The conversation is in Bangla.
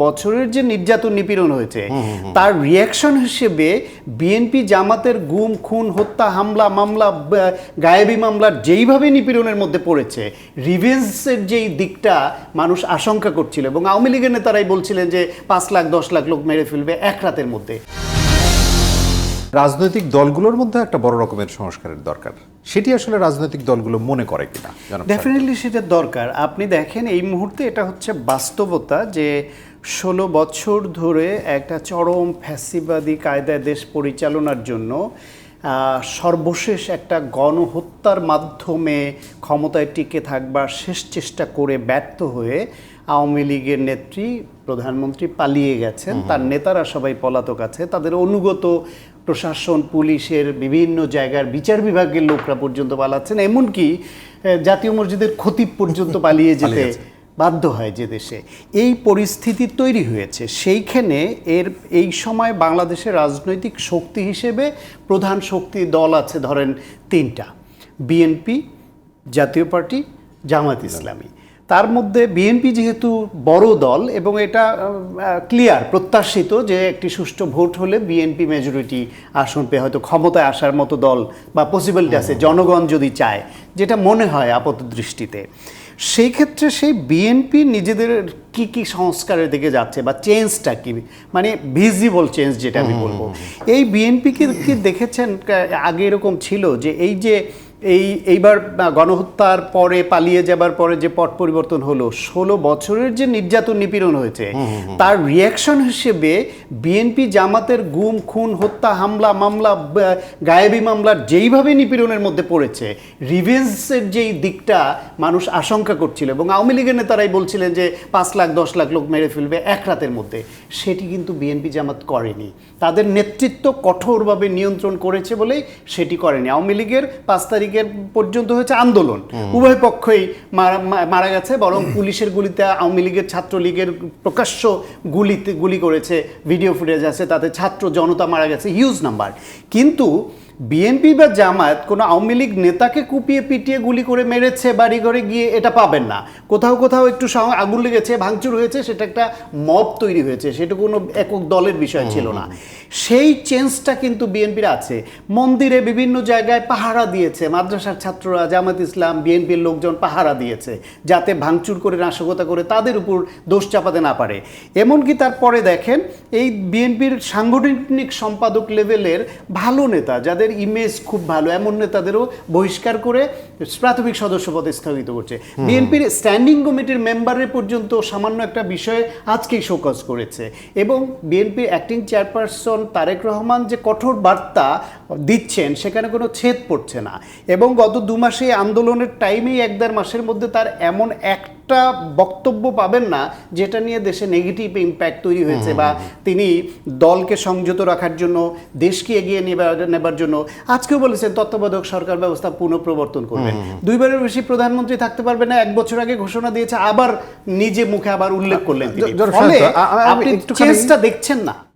বছরের যে নির্যাতন নিপীড়ন হয়েছে তার রিয়াকশন হিসেবে বিএনপি জামাতের গুম খুন হত্যা হামলা মামলা গায়েবী মামলার যেইভাবে নিপীড়নের মধ্যে পড়েছে রিভেঞ্জের যেই দিকটা মানুষ আশঙ্কা করছিল এবং আওয়ামী লীগের নেতারাই বলছিলেন যে 5 লাখ 10 লাখ লোক মেরে ফেলবে এক রাতের মধ্যে। রাজনৈতিক দলগুলোর মধ্যে একটা বড় রকমের সংস্কারের দরকার, সেটি আসলে রাজনৈতিক দলগুলো মনে করে কিনা? ডেফিনেটলি সেটা দরকার। আপনি দেখেন এই মুহূর্তে এটা হচ্ছে বাস্তবতা যে 16 বছর ধরে একটা চরম ফ্যাসিবাদী কায়দায় দেশ পরিচালনার জন্য সর্বশেষ একটা গণহত্যার মাধ্যমে ক্ষমতায় টিকে থাকবার শেষ চেষ্টা করে ব্যর্থ হয়ে আওয়ামী লীগের নেত্রী প্রধানমন্ত্রী পালিয়ে গেছেন, তার নেতারা সবাই পলাতক আছে, তাদের অনুগত প্রশাসন পুলিশের বিভিন্ন জায়গার বিচার বিভাগের লোকরা পর্যন্ত পালাচ্ছেন, এমনকি জাতীয় মসজিদের খতিব পর্যন্ত পালিয়ে যেতে বাধ্য হয় যে দেশে। এই পরিস্থিতি তৈরি হয়েছে, সেইখানে এই সময় বাংলাদেশের রাজনৈতিক শক্তি হিসেবে প্রধান শক্তি দল আছে ধরেন 3টা, বিএনপি, জাতীয় পার্টি, জামাত ইসলামী। তার মধ্যে বিএনপি যেহেতু বড় দল এবং এটা ক্লিয়ার প্রত্যাশিত যে একটি সুষ্ঠু ভোট হলে বিএনপি মেজরিটি আসন পেয়ে হয়তো ক্ষমতায় আসার মতো দল বা পসিবিলিটি আছে জনগণ যদি চায়, যেটা মনে হয় আপাত দৃষ্টিতে। সেই ক্ষেত্রে সেই বিএনপি নিজেদের কি সংস্কারের দিকে যাচ্ছে বা চেঞ্জটা কি, মানে ভিজিবল চেঞ্জ যেটা আমি বলবো, এই বিএনপিকে কি দেখেছেন আগে এরকম ছিল যে এইবার গণহত্যার পরে পালিয়ে যাবার পরে যে পট পরিবর্তন হলো, 16 বছরের যে নির্যাতন নিপীড়ন হয়েছে তার রিয়াকশন হিসেবে বিএনপি জামাতের গুম খুন হত্যা হামলা মামলা গায়েবী মামলার যেইভাবে নিপীড়নের মধ্যে পড়েছে রিভেঞ্জের যেই দিকটা মানুষ আশঙ্কা করছিল এবং আওয়ামী লীগের নেতারাই বলছিলেন যে 5 লাখ 10 লাখ লোক মেরে ফেলবে এক রাতের মধ্যে, সেটি কিন্তু বিএনপি জামাত করেনি। তাদের নেতৃত্ব কঠোরভাবে নিয়ন্ত্রণ করেছে বলেই সেটি করেনি। আওয়ামী লীগের 5 তারিখ পর্যন্ত হয়েছে আন্দোলন, উভয় পক্ষই মারা গেছে, বরং পুলিশের গুলিতে আওয়ামী লীগের ছাত্রলীগের প্রকাশ্য গুলি করেছে, ভিডিও ফুটেজ আছে, তাতে ছাত্র জনতা মারা গেছে হিউজ নাম্বার। কিন্তু বিএনপি বা জামায়াত কোনো আওয়ামী লীগ নেতাকে কুপিয়ে পিটিয়ে গুলি করে মেরেছে বাড়ি ঘরে গিয়ে এটা পাবেন না। কোথাও কোথাও একটু আগুন লেগেছে, ভাঙচুর হয়েছে, সেটা একটা মব তৈরি হয়েছে, সেটা কোনো একক দলের বিষয় ছিল না। সেই চেঞ্জটা কিন্তু বিএনপির আছে। মন্দিরে বিভিন্ন জায়গায় পাহারা দিয়েছে, মাদ্রাসার ছাত্ররা, জামাত ইসলাম, বিএনপির লোকজন পাহারা দিয়েছে যাতে ভাঙচুর করে নাশকতা করে তাদের উপর দোষ চাপাতে না পারে। এমনকি তারপরে দেখেন এই বিএনপির সাংগঠনিক সম্পাদক লেভেলের ভালো নেতা যাদের ইমেজ খুব ভালো, এমন নেতাদেরও বহিষ্কার করে প্রাথমিক সদস্য পদে স্থগিত করছে। বিএনপির স্ট্যান্ডিং কমিটির মেম্বারের পর্যন্ত সামান্য একটা বিষয়ে আজকেই শোকজ করেছে এবং বিএনপির অ্যাক্টিং চেয়ারপারসন তারেক রহমান যে কঠোর বার্তা দিচ্ছেন সেখানে কোনো ছেদ পড়ছে না এবং গত 2 মাসে আন্দোলনের টাইমেই 1-1.5 মাসের মধ্যে তার এমন একটা বক্তব্য পাবেন না যেটা নিয়ে দেশে নেগেটিভ ইম্প্যাক্ট তৈরি হয়েছে বা তিনি দলকে সংযত রাখার জন্য, দেশকে এগিয়ে নেবার জন্য আজকেও বলেছেন তত্ত্বাবধায়ক সরকার ব্যবস্থা পুনঃপ্রবর্তন করবেন। 2বারের বেশি প্রধানমন্ত্রী থাকতে পারবে না, 1 বছর আগে ঘোষণা দিয়েছে, আবার নিজে মুখে আবার উল্লেখ করলেন তিনি। ফলে আপনি চেঞ্জটা দেখছেন না।